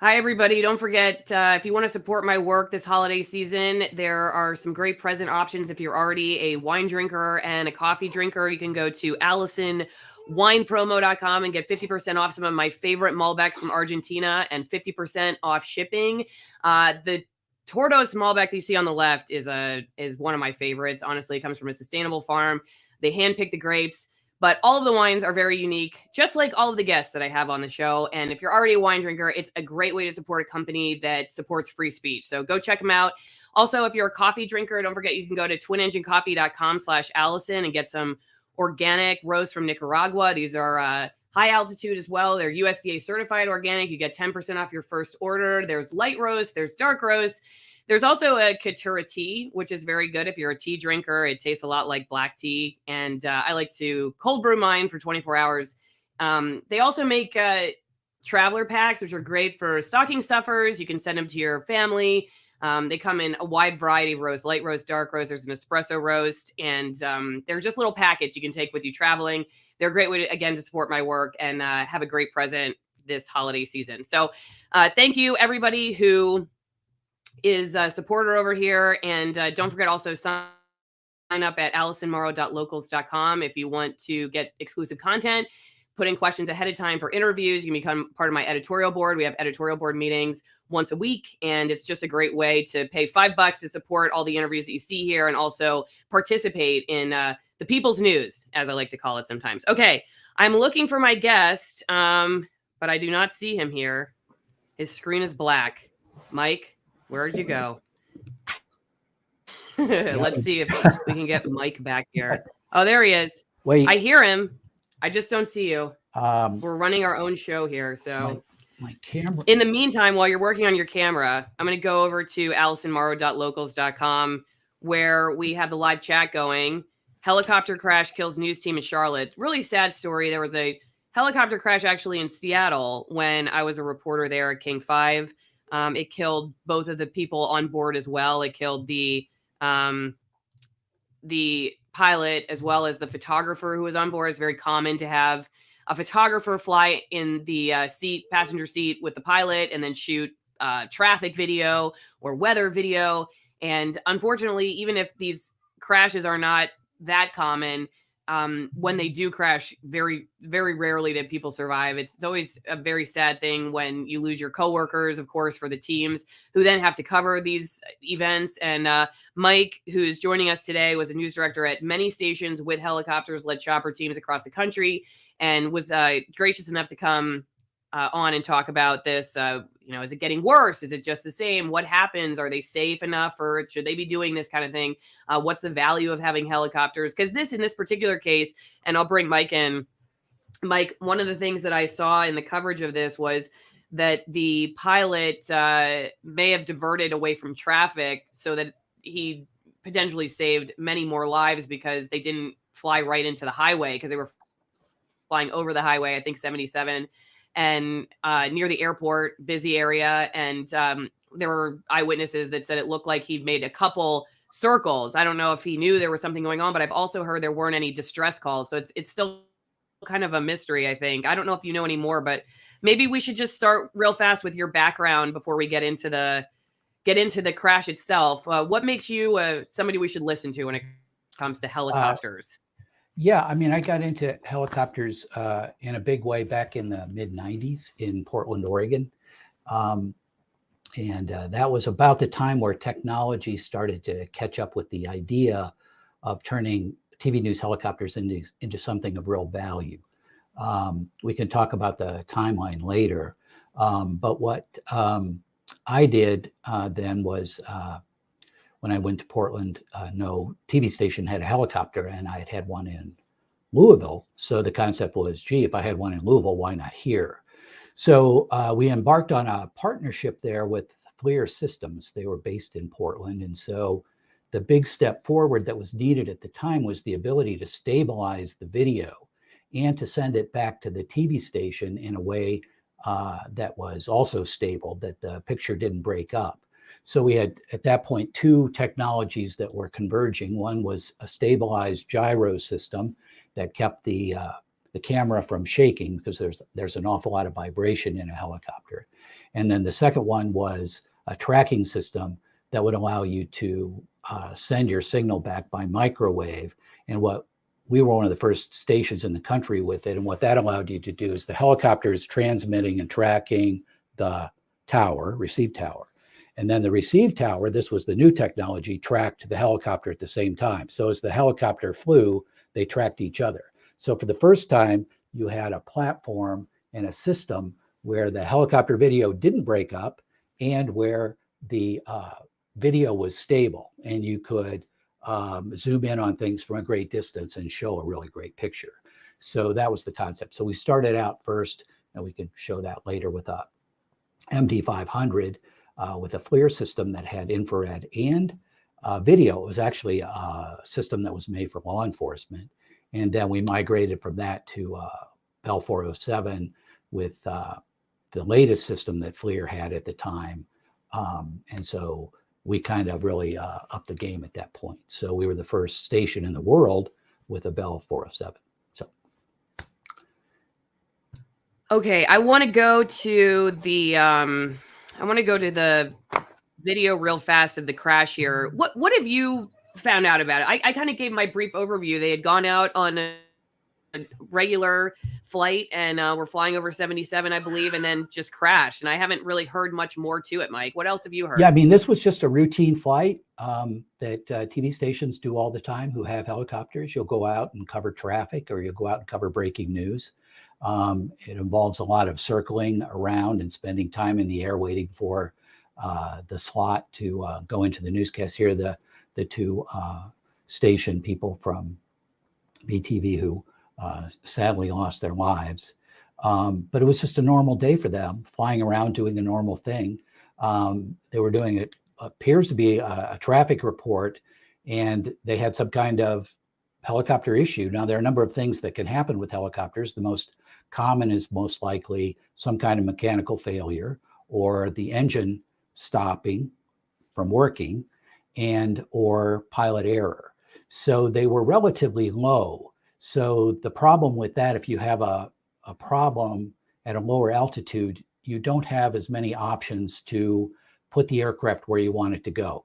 Hi, everybody. Don't forget, if you want to support my work this holiday season, there are some great present options. If you're already a wine drinker and a coffee drinker, you can go to AllisonWinePromo.com and get 50% off some of my favorite Malbecs from Argentina and 50% off shipping. The Tordos Malbec that you see on the left is one of my favorites. Honestly, it comes from a sustainable farm. They handpick the grapes. But all of the wines are very unique, just like all of the guests that I have on the show. And if you're already a wine drinker, it's a great way to support a company that supports free speech. So go check them out. Also, if you're a coffee drinker, don't forget you can go to twinenginecoffee.com/Allison and get some organic roast from Nicaragua. These are high altitude as well. They're USDA certified organic. You get 10% off your first order. There's light roast, there's dark roast. There's also a Katura tea, which is very good if you're a tea drinker. It tastes a lot like black tea. And I like to cold brew mine for 24 hours. They also make traveler packs, which are great for stocking stuffers. You can send them to your family. They come in a wide variety of roasts, light roast, dark roast. There's an espresso roast. And they're just little packets you can take with you traveling. They're a great way, to support my work and have a great present this holiday season. So thank you, everybody who is a supporter over here. And don't forget also sign up at AllisonMorrow.locals.com if you want to get exclusive content, put in questions ahead of time for interviews. You can become part of my editorial board. We have editorial board meetings once a week, and it's just a great way to pay $5 to support all the interviews that you see here and also participate in the people's news, as I like to call it sometimes. Okay, I'm looking for my guest, but I do not see him here. His screen is black. Mike, where did you go? Let's see if we can get Mike back here. Oh, there he is. Wait. I hear him. I just don't see you. We're running our own show here. So my camera. In the meantime, while you're working on your camera, I'm going to go over to AllisonMorrow.locals.com where we have the live chat going. Helicopter crash kills news team in Charlotte. Really sad story. There was a helicopter crash actually in Seattle when I was a reporter there at King 5. It killed both of the people on board as well. It killed the pilot as well as the photographer who was on board. It's very common to have a photographer fly in the passenger seat with the pilot and then shoot traffic video or weather video. And unfortunately, even if these crashes are not that common, when they do crash, very, very rarely do people survive. It's always a very sad thing when you lose your coworkers, of course, for the teams who then have to cover these events. And Mike, who's joining us today, was a news director at many stations with helicopters, led chopper teams across the country, and was gracious enough to come on and talk about this. Is it getting worse? Is it just the same? What happens? Are they safe enough, or should they be doing this kind of thing? What's the value of having helicopters? Because in this particular case, and I'll bring Mike in. Mike, one of the things that I saw in the coverage of this was that the pilot may have diverted away from traffic so that he potentially saved many more lives because they didn't fly right into the highway because they were flying over the highway, I think 77. And near the airport, busy area. And there were eyewitnesses that said it looked like he'd made a couple circles. I don't know if he knew there was something going on, but I've also heard there weren't any distress calls. So it's still kind of a mystery, I think. I don't know if you know any more, but maybe we should just start real fast with your background before we get into the crash itself. What makes you somebody we should listen to when it comes to helicopters? Yeah, I mean, I got into helicopters in a big way back in the mid-90s in Portland, Oregon. And that was about the time where technology started to catch up with the idea of turning TV news helicopters into something of real value. We can talk about the timeline later. But what I did then was when I went to Portland, no TV station had a helicopter, and I had one in Louisville. So the concept was, gee, if I had one in Louisville, why not here? So we embarked on a partnership there with FLIR Systems. They were based in Portland. And so the big step forward that was needed at the time was the ability to stabilize the video and to send it back to the TV station in a way that was also stable, that the picture didn't break up. So we had, at that point, two technologies that were converging. One was a stabilized gyro system that kept the camera from shaking because there's an awful lot of vibration in a helicopter. And then the second one was a tracking system that would allow you to send your signal back by microwave. And what we were one of the first stations in the country with it. And what that allowed you to do is the helicopter is transmitting and tracking the tower, receive tower. And then the receive tower, this was the new technology, tracked the helicopter at the same time. So as the helicopter flew, they tracked each other. So for the first time, you had a platform and a system where the helicopter video didn't break up and where the video was stable, and you could zoom in on things from a great distance and show a really great picture. So that was the concept. So we started out first, and we could show that later with a MD500 with a FLIR system that had infrared and video. It was actually a system that was made for law enforcement. And then we migrated from that to Bell 407 with the latest system that FLIR had at the time. And so we kind of really upped the game at that point. So we were the first station in the world with a Bell 407. So. Okay, I want to go to the video real fast of the crash here. What have you found out about it? I kind of gave my brief overview. They had gone out on a regular flight and were flying over 77, I believe, and then just crashed. And I haven't really heard much more to it, Mike. What else have you heard? Yeah, I mean, this was just a routine flight that TV stations do all the time who have helicopters. You'll go out and cover traffic, or you'll go out and cover breaking news. It involves a lot of circling around and spending time in the air waiting for the slot to go into the newscast. Here, the two station people from BTV who sadly lost their lives. But it was just a normal day for them, flying around doing a normal thing. They were doing it, appears to be a traffic report, and they had some kind of helicopter issue. Now, there are a number of things that can happen with helicopters. The most common is most likely some kind of mechanical failure or the engine stopping from working and or pilot error. So they were relatively low. So the problem with that, if you have a problem at a lower altitude, you don't have as many options to put the aircraft where you want it to go.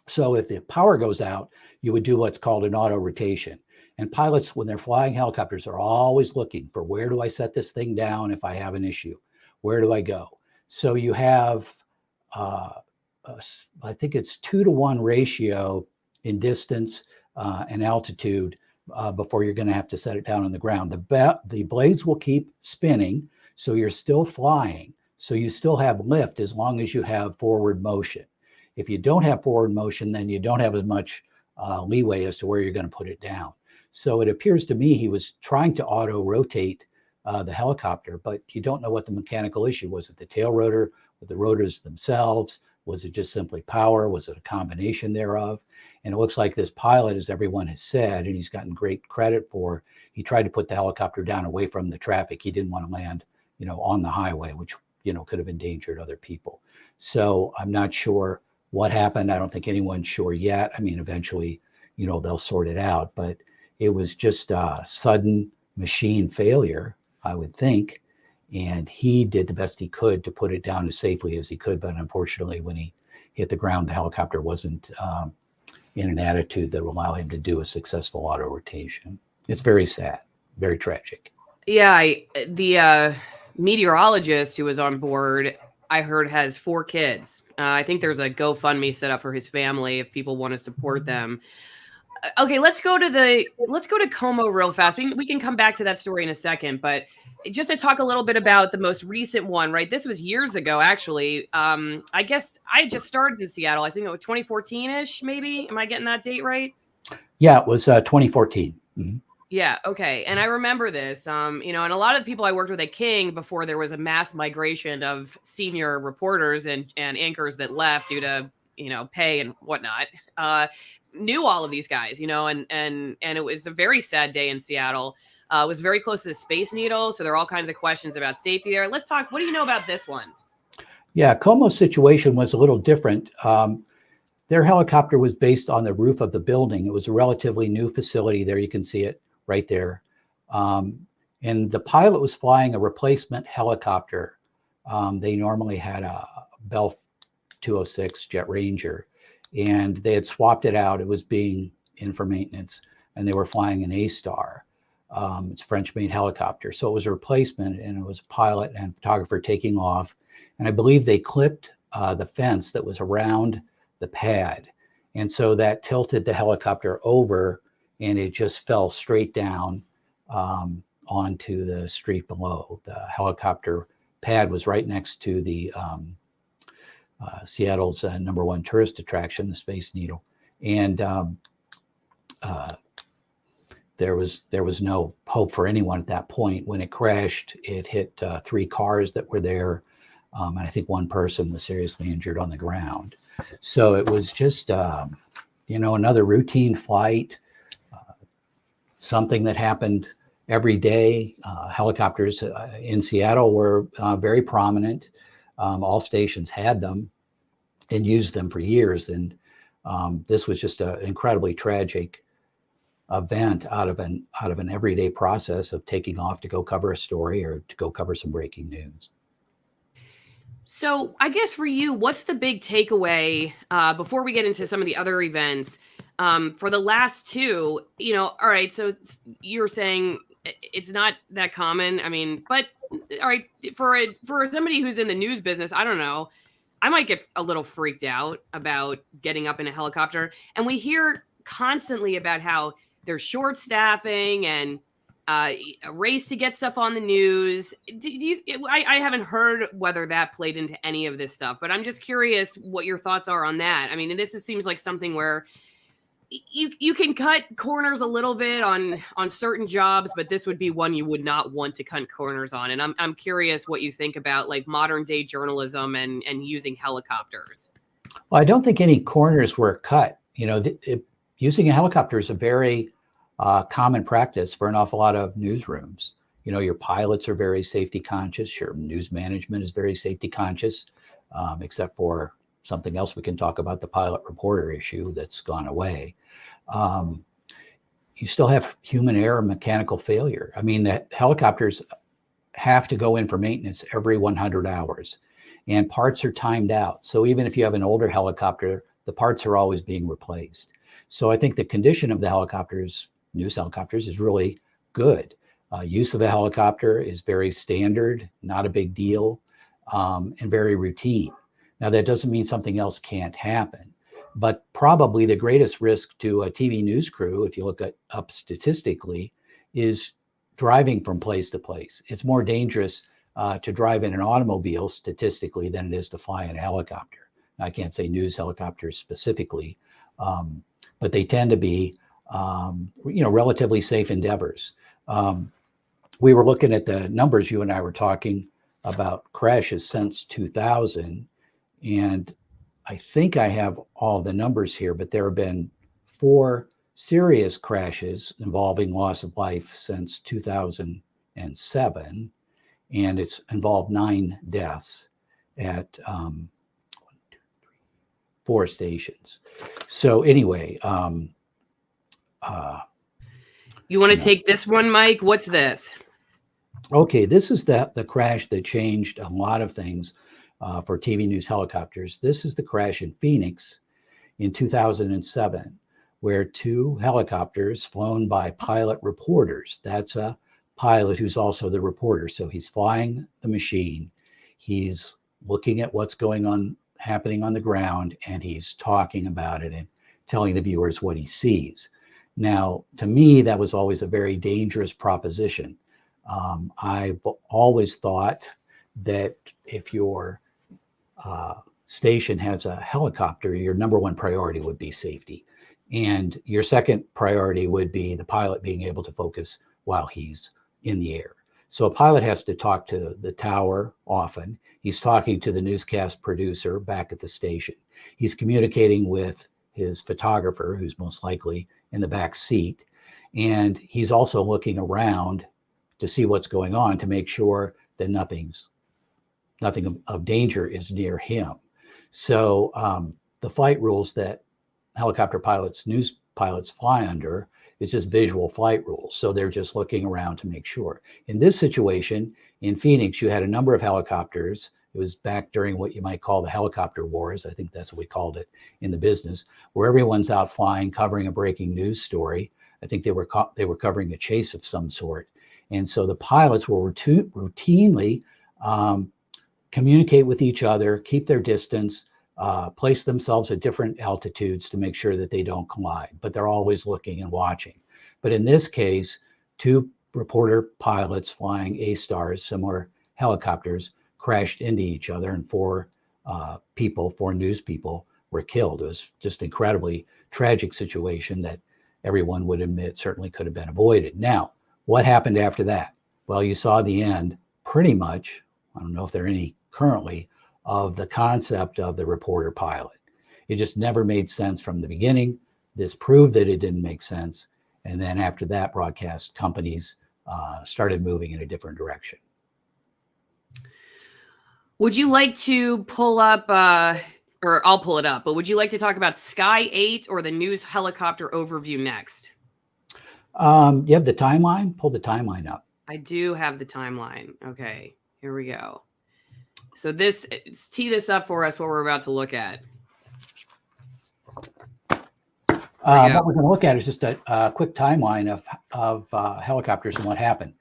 So if the power goes out, you would do what's called an auto rotation. And pilots, when they're flying helicopters, are always looking for, where do I set this thing down if I have an issue? Where do I go? So you have, I think it's 2-to-1 ratio in distance and altitude before you're going to have to set it down on the ground. The blades will keep spinning, so you're still flying. So you still have lift as long as you have forward motion. If you don't have forward motion, then you don't have as much leeway as to where you're going to put it down. So it appears to me he was trying to auto rotate the helicopter, but you don't know what the mechanical issue was. Was it the tail rotor, or the rotors themselves? Was it just simply power? Was it a combination thereof? And it looks like this pilot, as everyone has said, and he's gotten great credit for, he tried to put the helicopter down away from the traffic. He didn't want to land, on the highway, which, could have endangered other people. So I'm not sure what happened. I don't think anyone's sure yet. I mean, eventually, they'll sort it out, but it was just a sudden machine failure, I would think. And he did the best he could to put it down as safely as he could. But unfortunately, when he hit the ground, the helicopter wasn't in an attitude that will allow him to do a successful auto rotation. It's very sad, very tragic. Yeah, the meteorologist who was on board, I heard, has 4 kids. I think there's a GoFundMe set up for his family if people want to support them. Okay, let's go to Como real fast. We can come back to that story in a second, but just to talk a little bit about the most recent one, right? This was years ago, actually. I guess I just started in Seattle. I think it was 2014-ish, maybe. Am I getting that date right? Yeah, it was 2014. Mm-hmm. Yeah. Okay. And I remember this, and a lot of the people I worked with at King before there was a mass migration of senior reporters and anchors that left due to, pay and whatnot, knew all of these guys, and it was a very sad day in Seattle. It was very close to the Space Needle. So there are all kinds of questions about safety there. Let's talk. What do you know about this one? Yeah, Como's situation was a little different. Their helicopter was based on the roof of the building. It was a relatively new facility there. You can see it right there. And the pilot was flying a replacement helicopter They normally had a Bell 206 Jet Ranger, and they had swapped it out. It was being in for maintenance, and they were flying an A-Star. It's a French-made helicopter. So it was a replacement, and it was a pilot and photographer taking off. And I believe they clipped the fence that was around the pad. And so that tilted the helicopter over, and it just fell straight down onto the street below. The helicopter pad was right next to the Seattle's #1 tourist attraction, the Space Needle. And there was no hope for anyone at that point. When it crashed, it hit 3 cars that were there. And I think 1 person was seriously injured on the ground. So it was just, another routine flight, something that happened every day. Helicopters in Seattle were very prominent. All stations had them and used them for years. And this was just an incredibly tragic event out of an everyday process of taking off to go cover a story or to go cover some breaking news. So I guess for you, what's the big takeaway before we get into some of the other events for the last 2? All right, so you're saying it's not that common. I mean, but all right, for somebody who's in the news business, I don't know, I might get a little freaked out about getting up in a helicopter. And we hear constantly about how there's short staffing and a race to get stuff on the news. I haven't heard whether that played into any of this stuff, but I'm just curious what your thoughts are on that. I mean, seems like something where you can cut corners a little bit on certain jobs, but this would be one you would not want to cut corners on. And I'm curious what you think about like modern day journalism and using helicopters. Well, I don't think any corners were cut. Using a helicopter is a very common practice for an awful lot of newsrooms. Your pilots are very safety conscious. Your news management is very safety conscious, except for something else we can talk about, the pilot reporter issue that's gone away. You still have human error, mechanical failure. I mean, the helicopters have to go in for maintenance every 100 hours, and parts are timed out. So even if you have an older helicopter, the parts are always being replaced. So I think the condition of the helicopters, news helicopters, is really good. Use of a helicopter is very standard, not a big deal, and very routine. Now, that doesn't mean something else can't happen, but probably the greatest risk to a TV news crew, if you look up statistically, is driving from place to place. It's more dangerous to drive in an automobile statistically than it is to fly in a helicopter. Now, I can't say news helicopters specifically, but they tend to be, relatively safe endeavors. We were looking at the numbers. You and I were talking about crashes since 2000, and I think I have all the numbers here, but there have been 4 serious crashes involving loss of life since 2007, and it's involved 9 deaths at 4 stations. So anyway, you want to take this one, Mike? What's this? Okay, this is the crash that changed a lot of things for TV news helicopters. This is the crash in Phoenix in 2007, where 2 helicopters flown by pilot reporters. That's a pilot who's also the reporter. So he's flying the machine, he's looking at what's happening on the ground, and he's talking about it and telling the viewers what he sees. Now, to me, that was always a very dangerous proposition. I've always thought that if your station has a helicopter, your #1 priority would be safety. And your second priority would be the pilot being able to focus while he's in the air. So a pilot has to talk to the tower often. He's talking to the newscast producer back at the station. He's communicating with his photographer, who's most likely in the back seat. And he's also looking around to see what's going on to make sure that nothing of danger is near him. So the flight rules that helicopter pilots, news pilots fly under It's just visual flight rules. So they're just looking around to make sure. In this situation, in Phoenix, you had a number of helicopters. It was back during what you might call the helicopter wars. I think that's what we called it in the business, where everyone's out flying, covering a breaking news story. I think they were covering a chase of some sort. And so the pilots will routinely communicate with each other, keep their distance, place themselves at different altitudes to make sure that they don't collide, but they're always looking and watching. But in this case, two reporter pilots flying A-stars, similar helicopters, crashed into each other, and four news people were killed. It was just an incredibly tragic situation that everyone would admit certainly could have been avoided. Now, what happened after that? Well, you saw the end pretty much, I don't know if there are any currently, of the concept of the reporter pilot. It just never made sense from the beginning. This proved that it didn't make sense. And then after that, broadcast companies started moving in a different direction. Would you like to pull up, or I'll pull it up, but would you like to talk about Sky 8 or the news helicopter overview next? You have the timeline? Pull the timeline up. I do have the timeline. Okay, here we go. So tee this up for us, what we're about to look at. What we're going to look at is just a quick timeline of helicopters and what happened.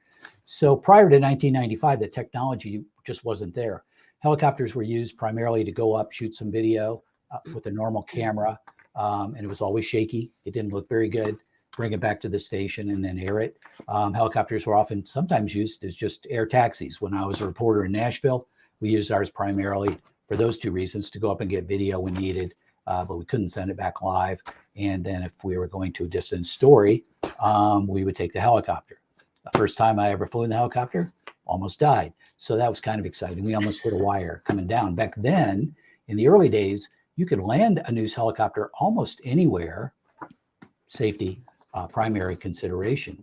So prior to 1995, the technology just wasn't there. Helicopters were used primarily to go up, shoot some video with a normal camera, and it was always shaky. It didn't look very good. Bring it back to the station and then air it. Helicopters were sometimes used as just air taxis. When I was a reporter in Nashville, we used ours primarily for those two reasons, to go up and get video when needed, but we couldn't send it back live. And then if we were going to a distant story, we would take the helicopter. The first time I ever flew in the helicopter, almost died. So that was kind of exciting. We almost hit a wire coming down. Back then, in the early days, you could land a news helicopter almost anywhere, safety, primary consideration.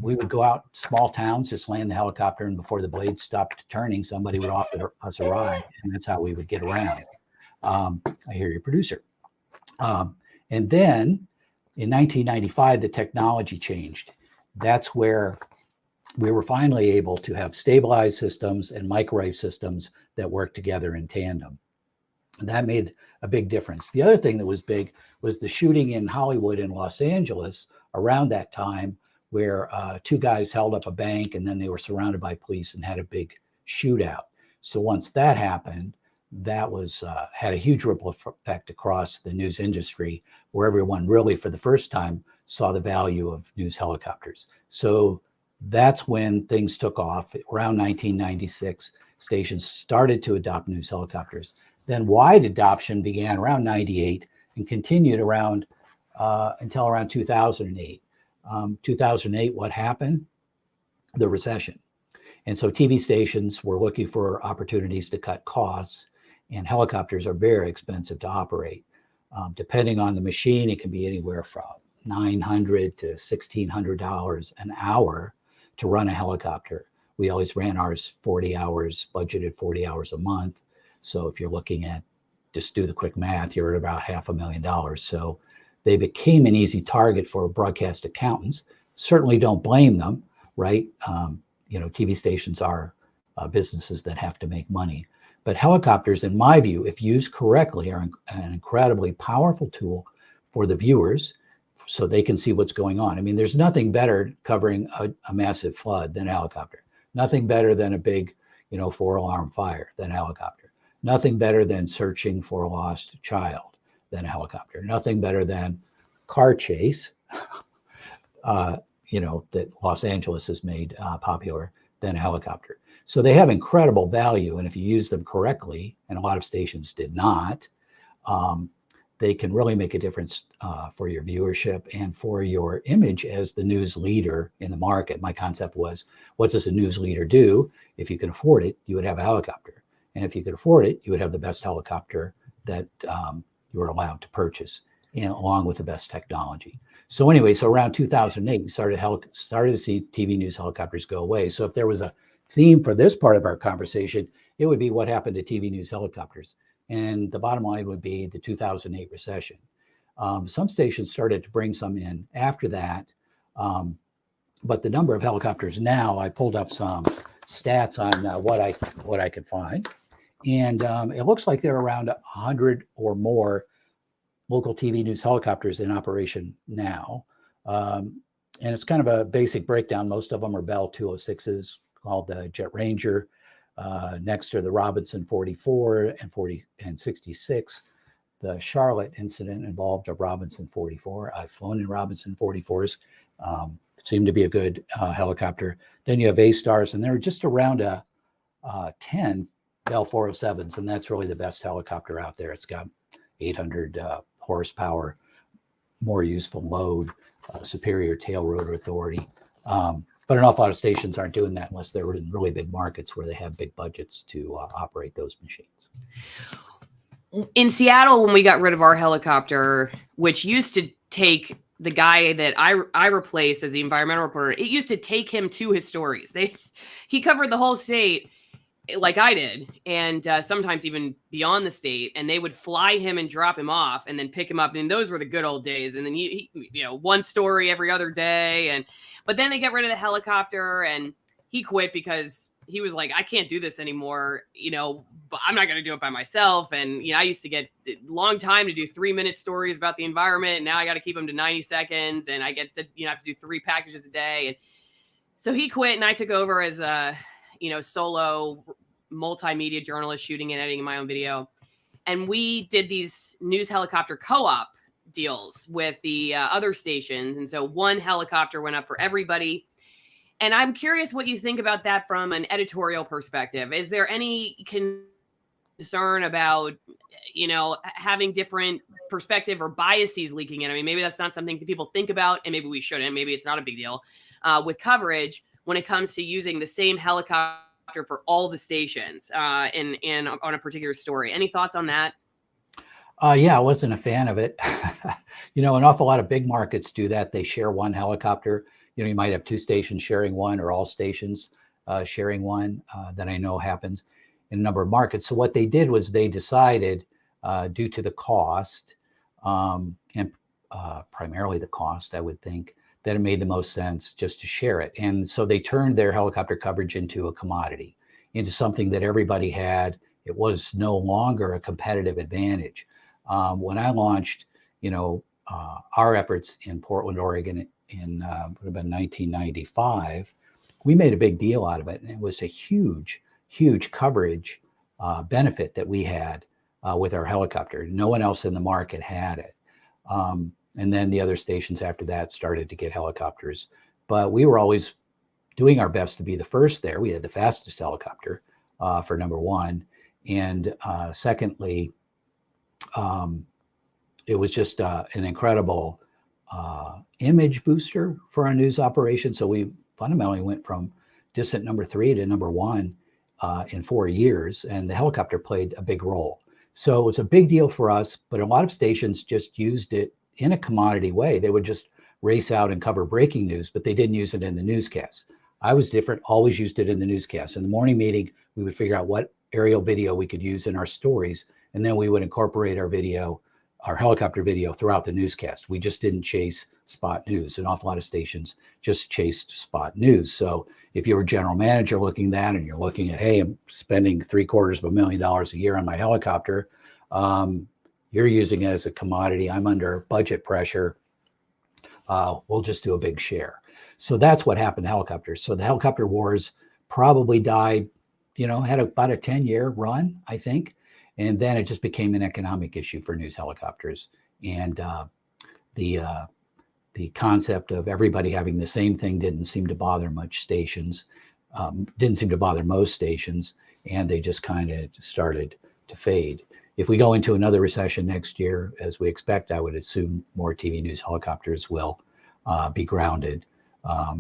We would go out small towns, just land the helicopter, and before the blade stopped turning, somebody would offer us a ride, and that's how we would get around. I hear your producer. And then in 1995, the technology changed. That's where we were finally able to have stabilized systems and microwave systems that work together in tandem. And that made a big difference. The other thing that was big was the shooting in Hollywood and Los Angeles around that time, where two guys held up a bank and then they were surrounded by police and had a big shootout. So once that happened, that was had a huge ripple effect across the news industry, where everyone really, for the first time, saw the value of news helicopters. So that's when things took off. Around 1996, stations started to adopt news helicopters. Then wide adoption began around 98 and continued around until around 2008. 2008, what happened? The recession. And so TV stations were looking for opportunities to cut costs, and helicopters are very expensive to operate. Depending on the machine, it can be anywhere from $900 to $1,600 an hour to run a helicopter. We always ran ours 40 hours, budgeted 40 hours a month. So if you're looking at, just do the quick math, you're at about $500,000. So they became an easy target for broadcast accountants. Certainly don't blame them, right? TV stations are businesses that have to make money. But helicopters, in my view, if used correctly, are an incredibly powerful tool for the viewers so they can see what's going on. I mean, there's nothing better covering a massive flood than a helicopter. Nothing better than a big, 4-alarm fire than a helicopter. Nothing better than searching for a lost child than a helicopter. Nothing better than car chase, that Los Angeles has made popular than a helicopter. So they have incredible value, and if you use them correctly, and a lot of stations did not, they can really make a difference for your viewership and for your image as the news leader in the market. My concept was, what does a news leader do? If you can afford it, you would have a helicopter. And if you could afford it, you would have the best helicopter that you were allowed to purchase, along with the best technology. So anyway, so around 2008, we started to see TV news helicopters go away. So if there was a theme for this part of our conversation, it would be what happened to TV news helicopters. And the bottom line would be the 2008 recession. Some stations started to bring some in after that. But the number of helicopters now, I pulled up some stats on what I could find. And it looks like there are around 100 or more local TV news helicopters in operation now. And it's kind of a basic breakdown. Most of them are Bell 206s called the Jet Ranger. Next are the Robinson 44 and 66. The Charlotte incident involved a Robinson 44. I've flown in Robinson 44s. Seemed to be a good helicopter. Then you have A-Stars, and they're just around 10 Bell 407s, and that's really the best helicopter out there. It's got 800 horsepower, more useful load, superior tail rotor authority. But an awful lot of stations aren't doing that unless they're in really big markets where they have big budgets to operate those machines. In Seattle, when we got rid of our helicopter, which used to take the guy that I replaced as the environmental reporter, it used to take him to his stories. He covered the whole state like I did, and sometimes even beyond the state, and they would fly him and drop him off and then pick him up. And those were the good old days. And then he one story every other day. But then they got rid of the helicopter, and he quit because he was like, I can't do this anymore. But I'm not going to do it by myself. And, I used to get a long time to do 3-minute stories about the environment. And now I got to keep them to 90 seconds, and I get to, have to do 3 packages a day. And so he quit, and I took over as a, solo multimedia journalist, shooting and editing my own video. And we did these news helicopter co-op deals with the other stations. And so one helicopter went up for everybody. And I'm curious what you think about that from an editorial perspective. Is there any concern about, having different perspective or biases leaking in? I mean, maybe that's not something that people think about, and maybe we shouldn't. Maybe it's not a big deal with coverage when it comes to using the same helicopter for all the stations in on a particular story. Any thoughts on that? Yeah, I wasn't a fan of it. An awful lot of big markets do that. They share one helicopter. You might have 2 stations sharing one, or all stations sharing one. That I know happens in a number of markets. So what they did was they decided, due to the cost, and primarily the cost, I would think, that it made the most sense just to share it. And so they turned their helicopter coverage into a commodity, into something that everybody had. It was no longer a competitive advantage. When I launched, our efforts in Portland, Oregon in would have been 1995, we made a big deal out of it. And it was a huge, huge coverage benefit that we had with our helicopter. No one else in the market had it. And then the other stations after that started to get helicopters. But we were always doing our best to be the first there. We had the fastest helicopter for number one. And secondly, it was just an incredible image booster for our news operation. So we fundamentally went from distant number 3 to number 1 in 4 years. And the helicopter played a big role. So it was a big deal for us, but a lot of stations just used it in a commodity way. They would just race out and cover breaking news, but they didn't use it in the newscast. I was different, always used it in the newscast. In the morning meeting, we would figure out what aerial video we could use in our stories, and then we would incorporate our video, our helicopter video, throughout the newscast. We just didn't chase spot news. An awful lot of stations just chased spot news. So if you're a general manager looking at that, and you're looking at, hey, I'm spending $750,000 a year on my helicopter, you're using it as a commodity. I'm under budget pressure. We'll just do a big share. So that's what happened to helicopters. So the helicopter wars probably died, had about a 10-year run, I think. And then it just became an economic issue for news helicopters. And the concept of everybody having the same thing didn't seem to bother most stations. And they just kind of started to fade. If we go into another recession next year, as we expect, I would assume more TV news helicopters will be grounded,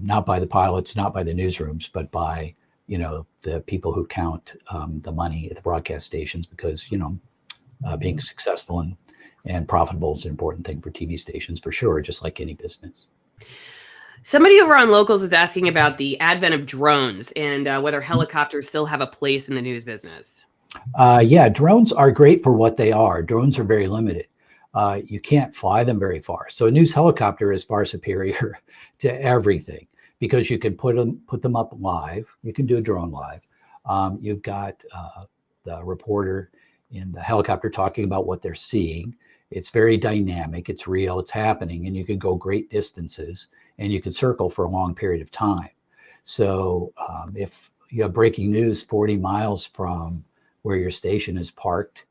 not by the pilots, not by the newsrooms, but by the people who count the money at the broadcast stations, because being successful and profitable is an important thing for TV stations, for sure, just like any business. Somebody over on Locals is asking about the advent of drones and whether helicopters still have a place in the news business. Yeah, drones are great for what they are. Drones are very limited. you can't fly them very far. So a news helicopter is far superior to everything because you can put them up live. You can do a drone live. You've got the reporter in the helicopter talking about what they're seeing. It's very dynamic. It's real. It's happening. And you can go great distances and you can circle for a long period of time. So if you have breaking news 40 miles from where your station is parked,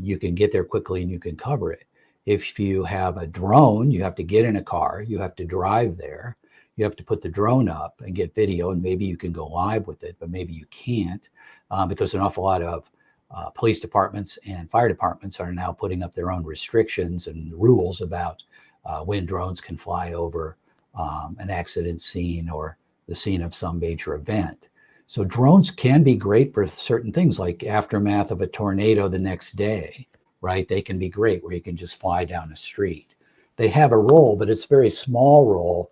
you can get there quickly and you can cover it. If you have a drone, you have to get in a car, you have to drive there, you have to put the drone up and get video, and maybe you can go live with it, but maybe you can't because an awful lot of police departments and fire departments are now putting up their own restrictions and rules about when drones can fly over an accident scene or the scene of some major event. So drones can be great for certain things like aftermath of a tornado the next day, right? They can be great where you can just fly down a street. They have a role, but it's a very small role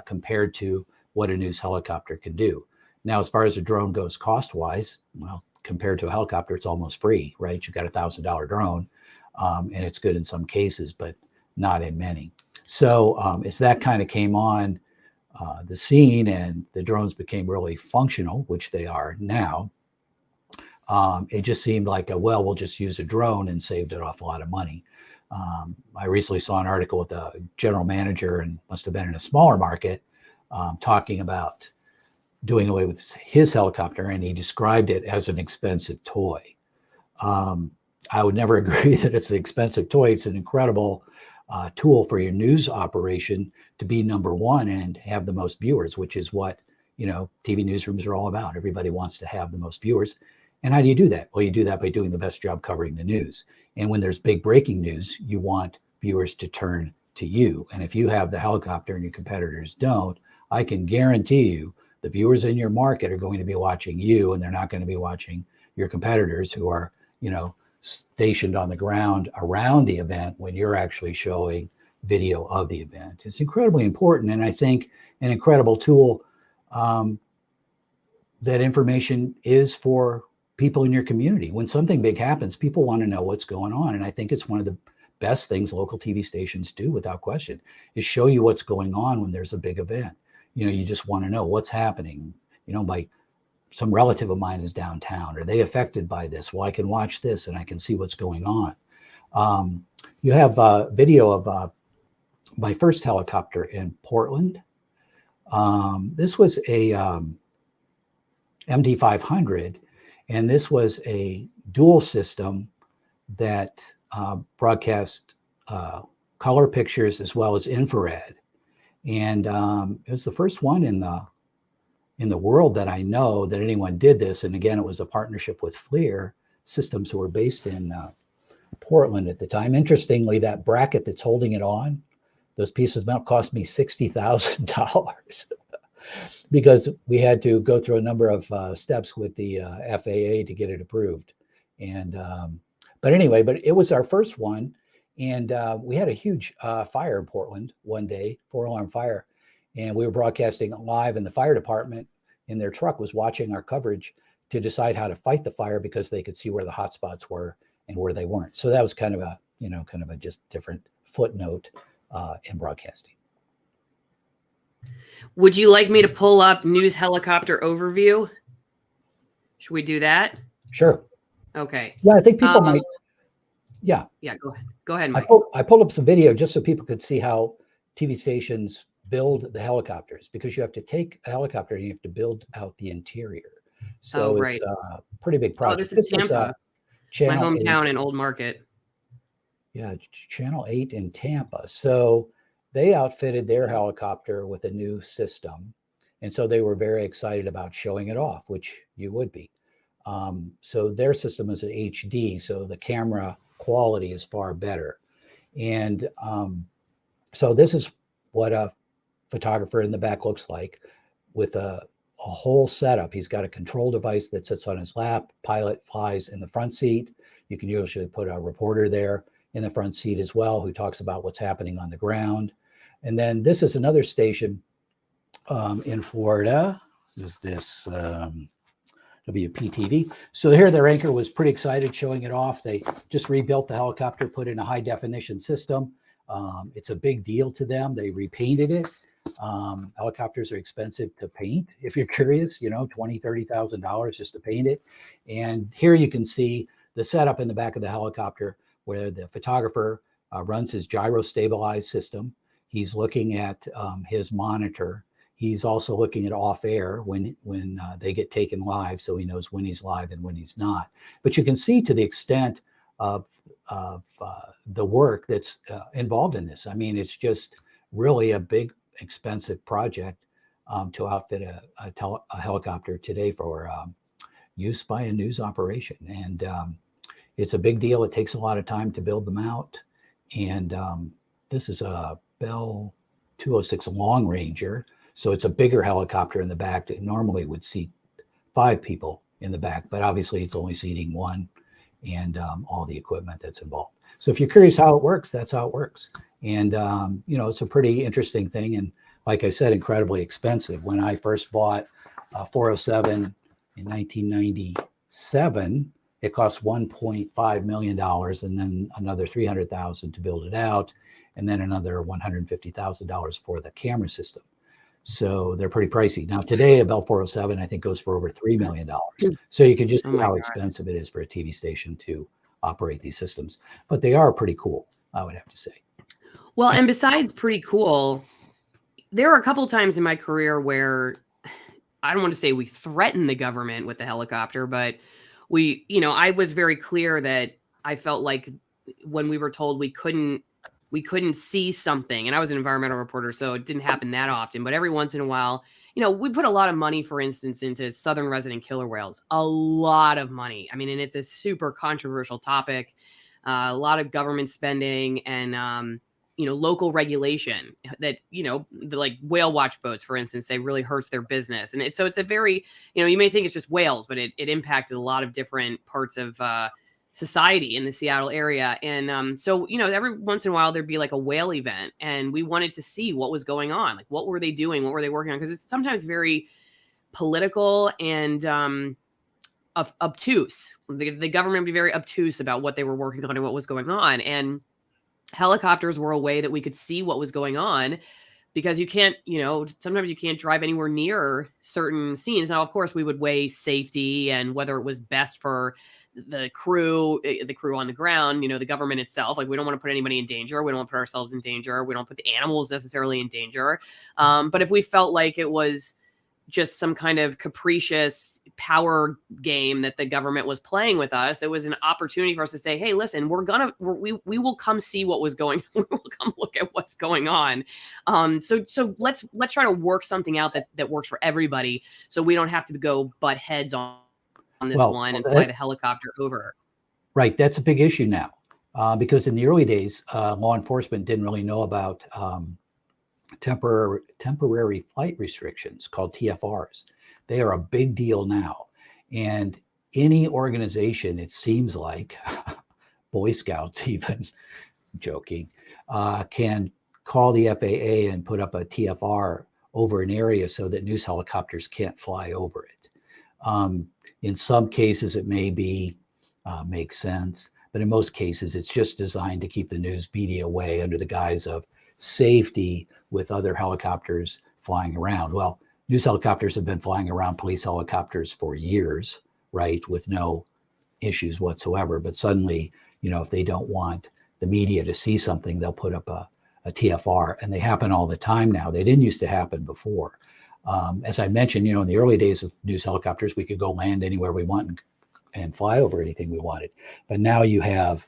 compared to what a news helicopter can do. Now, as far as a drone goes cost-wise, well, compared to a helicopter, it's almost free, right? You've got $1,000 drone, and it's good in some cases, but not in many. So as that kind of came on the scene and the drones became really functional, which they are now, it just seemed like, well, we'll just use a drone and saved an awful lot of money. I recently saw an article with a general manager, and must have been in a smaller market, talking about doing away with his helicopter, and he described it as an expensive toy. I would never agree that it's an expensive toy. It's an incredible tool for your news operation to be number one and have the most viewers, which is what, you know, TV newsrooms are all about. Everybody wants to have the most viewers. And how do you do that? Well, you do that by doing the best job covering the news. And when there's big breaking news, you want viewers to turn to you. And if you have the helicopter and your competitors don't, I can guarantee you the viewers in your market are going to be watching you, and they're not going to be watching your competitors who are, you know, stationed on the ground around the event when you're actually showing video of the event. It's incredibly important, and I think an incredible tool. That information is for people in your community. When something big happens, people want to know what's going on, and I think it's one of the best things local TV stations do, without question, is show you what's going on when there's a big event. You know, you just want to know what's happening. You know, some relative of mine is downtown. Are they affected by this? Well, I can watch this and I can see what's going on. You have a video of my first helicopter in Portland. This was a MD500, and this was a dual system that broadcast color pictures as well as infrared. And it was the first one in the world that I know that anyone did this. And again, it was a partnership with FLIR Systems, who were based in Portland at the time. Interestingly, that bracket that's holding it on, those pieces of metal cost me $60,000 because we had to go through a number of steps with the FAA to get it approved. And but anyway, but it was our first one. And we had a huge fire in Portland one day, 4-alarm fire. And we were broadcasting live, and the fire department in their truck was watching our coverage to decide how to fight the fire because they could see where the hot spots were and where they weren't. So that was kind of a, you know, kind of a just different footnote in broadcasting. Would you like me to pull up news helicopter overview? Should we do that? Sure. Okay. Yeah, I think people might. Yeah. Yeah, go ahead, Mike. I pulled up some video just so people could see how TV stations build the helicopters, because you have to take a helicopter and you have to build out the interior. So right. It's a pretty big project. Oh, this is Tampa, my hometown 8. in Old Market. Yeah, Channel 8 in Tampa. So they outfitted their helicopter with a new system. And so they were very excited about showing it off, which you would be. So their system is an HD, so the camera quality is far better. And so this is what a photographer in the back looks like with a whole setup. He's got a control device that sits on his lap. Pilot flies in the front seat. You can usually put a reporter there in the front seat as well, who talks about what's happening on the ground. And then this is another station in Florida. Is this WBTV. So here their anchor was pretty excited showing it off. They just rebuilt the helicopter, put in a high definition system. It's a big deal to them. They repainted it. Helicopters are expensive to paint. If you're curious, you know, $20,000, $30,000 just to paint it. And here you can see the setup in the back of the helicopter where the photographer runs his gyro stabilized system. He's looking at his monitor. He's also looking at off air when they get taken live, so he knows when he's live and when he's not. But you can see to the extent of the work that's involved in this. I mean, it's just really a big, expensive project to outfit a helicopter today for use by a news operation. And it's a big deal. It takes a lot of time to build them out. And this is a Bell 206 Long Ranger. So it's a bigger helicopter in the back that normally would seat 5 people in the back, but obviously it's only seating 1 and all the equipment that's involved. So if you're curious how it works, that's how it works. And, you know, it's a pretty interesting thing. And like I said, incredibly expensive. When I first bought a 407 in 1997, it cost $1.5 million and then another $300,000 to build it out. And then another $150,000 for the camera system. So they're pretty pricey. Now today, a Bell 407, I think, goes for over $3 million. So you can just see how expensive it is for a TV station to operate these systems. But they are pretty cool, I would have to say. Well, and besides pretty cool, there are a couple times in my career where I don't want to say we threatened the government with the helicopter, but we, you know, I was very clear that I felt like when we were told we couldn't see something, and I was an environmental reporter, so it didn't happen that often, but every once in a while, you know, we put a lot of money, for instance, into southern resident killer whales, a lot of money. I mean, and it's a super controversial topic, a lot of government spending and, you know, local regulation that, you know, the like whale watch boats, for instance, they really hurts their business. And so it's a very, you know, you may think it's just whales, but it impacted a lot of different parts of, society in the Seattle area. And so, you know, every once in a while there'd be like a whale event and we wanted to see what was going on. Like, what were they doing? What were they working on? Because it's sometimes very political and obtuse. The government would be very obtuse about what they were working on and what was going on. And helicopters were a way that we could see what was going on, because you can't, you know, sometimes you can't drive anywhere near certain scenes. Now, of course, we would weigh safety and whether it was best for the crew on the ground, you know, the government itself. Like, we don't want to put anybody in danger. We don't want to put ourselves in danger. We don't put the animals necessarily in danger. But if we felt like it was just some kind of capricious power game that the government was playing with us, it was an opportunity for us to say, hey, listen, we will come see what was going on. We will come look at what's going on. So let's try to work something out that works for everybody, so we don't have to go butt heads on this one and fly the helicopter over. Right. That's a big issue now, because in the early days, law enforcement didn't really know about temporary flight restrictions called TFRs. They are a big deal now. And any organization, it seems like, Boy Scouts even, joking, can call the FAA and put up a TFR over an area so that news helicopters can't fly over it. In some cases, it may be makes sense, but in most cases, it's just designed to keep the news media away under the guise of safety with other helicopters flying around. Well, news helicopters have been flying around police helicopters for years, right, with no issues whatsoever. But suddenly, you know, if they don't want the media to see something, they'll put up a TFR, and they happen all the time now. They didn't used to happen before. As I mentioned, you know, in the early days of news helicopters, we could go land anywhere we want and fly over anything we wanted. But now you have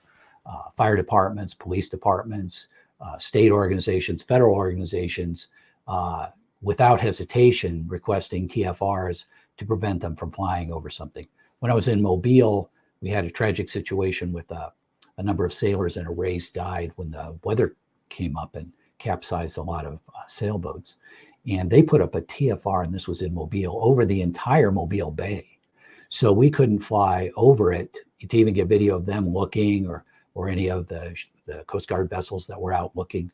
fire departments, police departments, state organizations, federal organizations, without hesitation, requesting TFRs to prevent them from flying over something. When I was in Mobile, we had a tragic situation with a number of sailors in a race died when the weather came up and capsized a lot of sailboats. And they put up a TFR, and this was in Mobile, over the entire Mobile Bay. So we couldn't fly over it to even get video of them looking, or any of the Coast Guard vessels that were out looking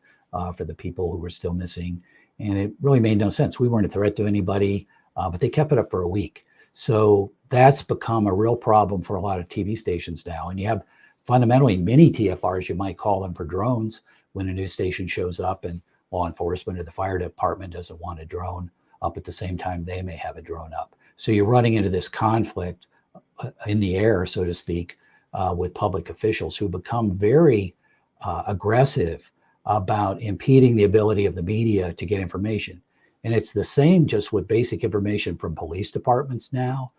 for the people who were still missing. And it really made no sense. We weren't a threat to anybody, but they kept it up for a week. So that's become a real problem for a lot of TV stations now. And you have fundamentally mini TFRs, you might call them, for drones when a news station shows up and law enforcement or the fire department doesn't want a drone up at the same time they may have a drone up. So you're running into this conflict in the air, so to speak, with public officials who become very aggressive about impeding the ability of the media to get information. And it's the same just with basic information from police departments now.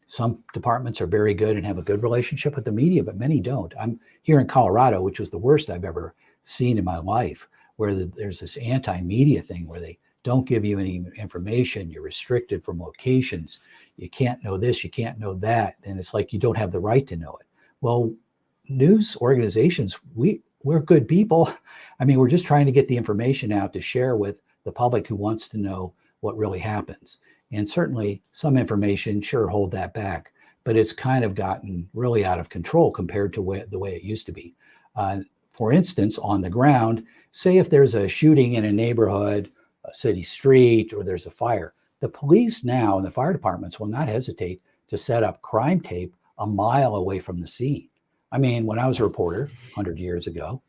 Some departments are very good and have a good relationship with the media, but many don't. I'm here in Colorado, which was the worst I've ever seen in my life, where there's this anti-media thing where they don't give you any information. You're restricted from locations. You can't know this, you can't know that. And it's like you don't have the right to know it. Well, news organizations, we're good people. I mean, we're just trying to get the information out to share with the public who wants to know what really happens. And certainly some information, sure, hold that back, but it's kind of gotten really out of control compared to the way it used to be. For instance, on the ground, say if there's a shooting in a neighborhood, a city street, or there's a fire, the police now and the fire departments will not hesitate to set up crime tape a mile away from the scene. I mean, when I was a reporter 100 years ago,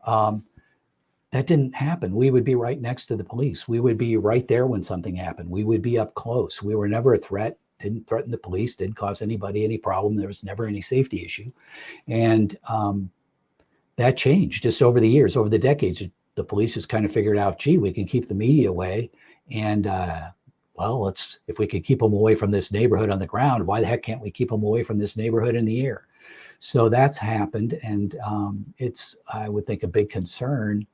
that didn't happen. We would be right next to the police. We would be right there when something happened. We would be up close. We were never a threat, didn't threaten the police, didn't cause anybody any problem. There was never any safety issue. And that changed just over the years, over the decades. The police just kind of figured out, gee, we can keep the media away. And well, if we could keep them away from this neighborhood on the ground, why the heck can't we keep them away from this neighborhood in the air? So that's happened. And it's, I would think, a big concern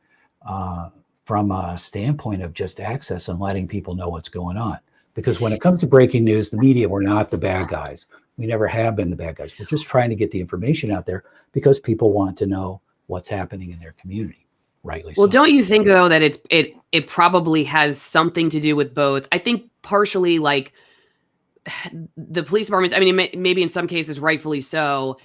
from a standpoint of just access and letting people know what's going on. Because when it comes to breaking news, the media, we're not the bad guys. We never have been the bad guys. We're just trying to get the information out there because people want to know what's happening in their community. Rightly Well, so. don't you think though that it probably has something to do with both? I think partially like the police departments, I mean, maybe in some cases rightfully so,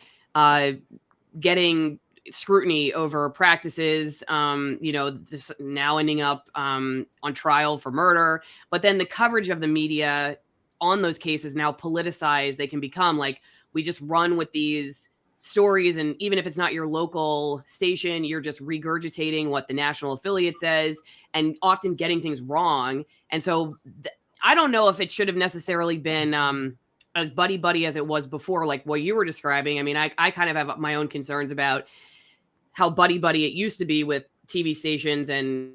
getting scrutiny over practices, this now ending up on trial for murder, but then the coverage of the media on those cases now politicized. They can become like, we just run with these stories, and even if it's not your local station, you're just regurgitating what the national affiliate says and often getting things wrong. And so I don't know if it should have necessarily been as buddy as it was before, like what you were describing. I mean, I kind of have my own concerns about how buddy it used to be with TV stations and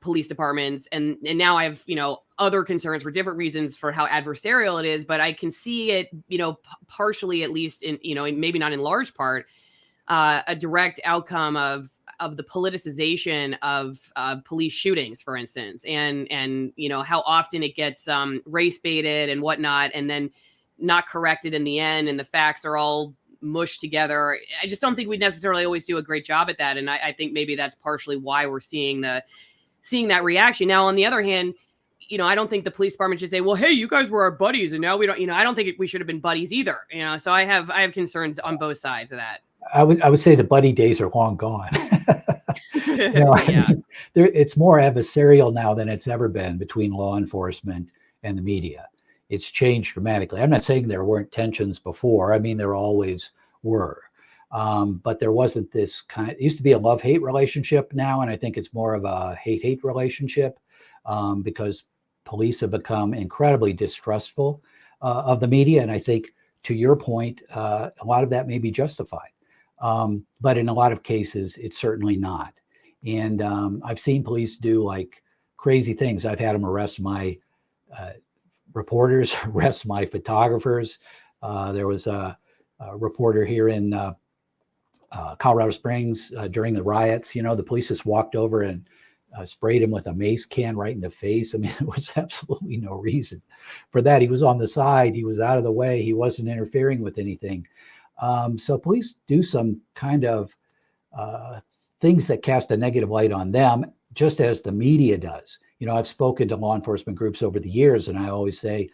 police departments. And now I have, other concerns for different reasons for how adversarial it is, but I can see it, partially, at least in, maybe not in large part, a direct outcome of the politicization of police shootings, for instance, and how often it gets race baited and whatnot, and then not corrected in the end, and the facts are all mushed together. I just don't think we necessarily always do a great job at that, and I think maybe that's partially why we're seeing that reaction. Now, on the other hand, I don't think the police department should say, well, hey, you guys were our buddies and now we don't, I don't think we should have been buddies either. So I have concerns on both sides of that. I would say the buddy days are long gone. Yeah. It's more adversarial now than it's ever been between law enforcement and the media. It's changed dramatically. I'm not saying there weren't tensions before. I mean, there always were. But there wasn't this it used to be a love-hate relationship now, and I think it's more of a hate-hate relationship because police have become incredibly distrustful of the media. And I think, to your point, a lot of that may be justified. But in a lot of cases, it's certainly not. And I've seen police do like crazy things. I've had them arrest my reporters, arrest my photographers. There was a reporter here in Colorado Springs during the riots. The police just walked over and sprayed him with a mace can right in the face. I mean, there was absolutely no reason for that. He was on the side. He was out of the way. He wasn't interfering with anything. So police do some kind of things that cast a negative light on them, just as the media does. I've spoken to law enforcement groups over the years, and I always say,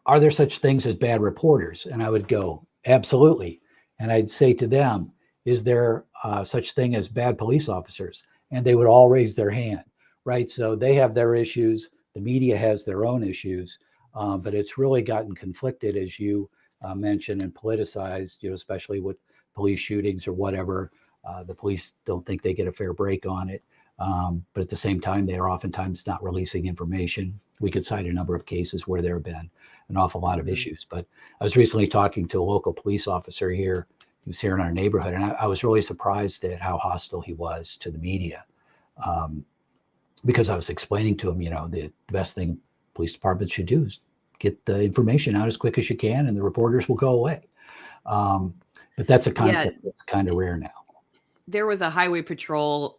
are there such things as bad reporters? And I would go, absolutely. And I'd say to them, is there such thing as bad police officers? And they would all raise their hand, right? So they have their issues. The media has their own issues, but it's really gotten conflicted, as you mentioned, and politicized, especially with police shootings or whatever. The police don't think they get a fair break on it. But at the same time, they are oftentimes not releasing information. We could cite a number of cases where there have been an awful lot of issues. But I was recently talking to a local police officer here who's here in our neighborhood, and I was really surprised at how hostile he was to the media. Because I was explaining to him, the best thing police departments should do is get the information out as quick as you can, and the reporters will go away. But that's a concept that's kind of rare now. There was a highway patrol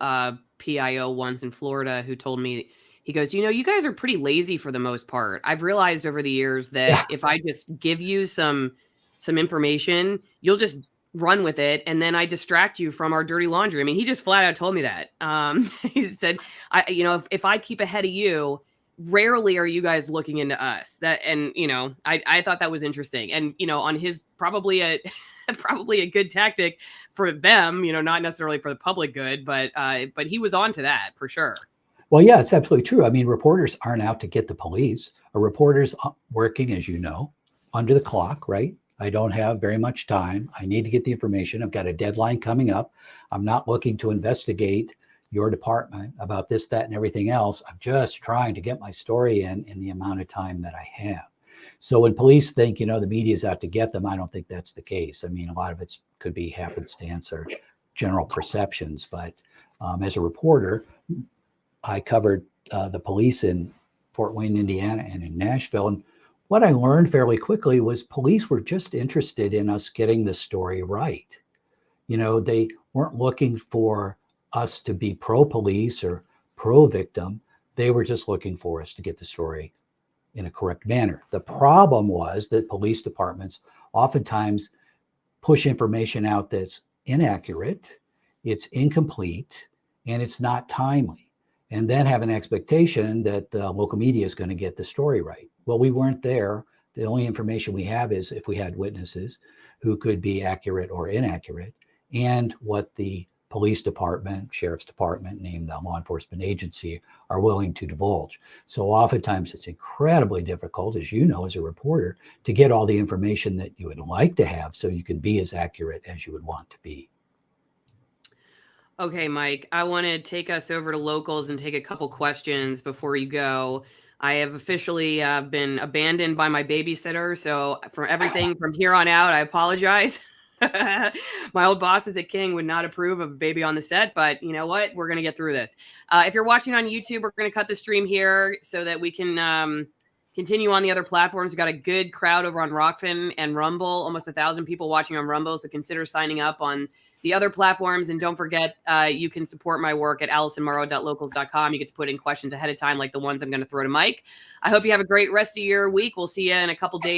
PIO once in Florida who told me, he goes, you guys are pretty lazy for the most part. I've realized over the years that if I just give you some information, you'll just run with it, and then I distract you from our dirty laundry. I mean, he just flat out told me that. He said, if I keep ahead of you, rarely are you guys looking into us. I thought that was interesting. And on his probably a good tactic for them, not necessarily for the public good, but he was on to that for sure. Well, yeah, it's absolutely true. I mean, reporters aren't out to get the police. A reporter's working, as you know, under the clock, right? I don't have very much time. I need to get the information. I've got a deadline coming up. I'm not looking to investigate your department about this, that, and everything else. I'm just trying to get my story in the amount of time that I have. So when police think, the media is out to get them, I don't think that's the case. I mean, a lot of it could be happenstance or general perceptions. But as a reporter, I covered the police in Fort Wayne, Indiana, and in Nashville. And what I learned fairly quickly was police were just interested in us getting the story right. They weren't looking for us to be pro-police or pro-victim. They were just looking for us to get the story in a correct manner. The problem was that police departments oftentimes push information out that's inaccurate, it's incomplete, and it's not timely, and then have an expectation that the local media is going to get the story right. Well, we weren't there. The only information we have is if we had witnesses who could be accurate or inaccurate, and what the police department, sheriff's department, name the law enforcement agency, are willing to divulge. So oftentimes it's incredibly difficult, as you know, as a reporter, to get all the information that you would like to have so you can be as accurate as you would want to be. Okay, Mike, I want to take us over to locals and take a couple questions before you go. I have officially been abandoned by my babysitter. So for everything from here on out, I apologize. My old bosses at King would not approve of a baby on the set, but you know what? We're going to get through this. If you're watching on YouTube, we're going to cut the stream here so that we can continue on the other platforms. We've got a good crowd over on ROKFIN and Rumble, almost 1,000 people watching on Rumble. So consider signing up on the other platforms. And don't forget, you can support my work at AllisonMorrow.locals.com. You get to put in questions ahead of time, like the ones I'm going to throw to Mike. I hope you have a great rest of your week. We'll see you in a couple days.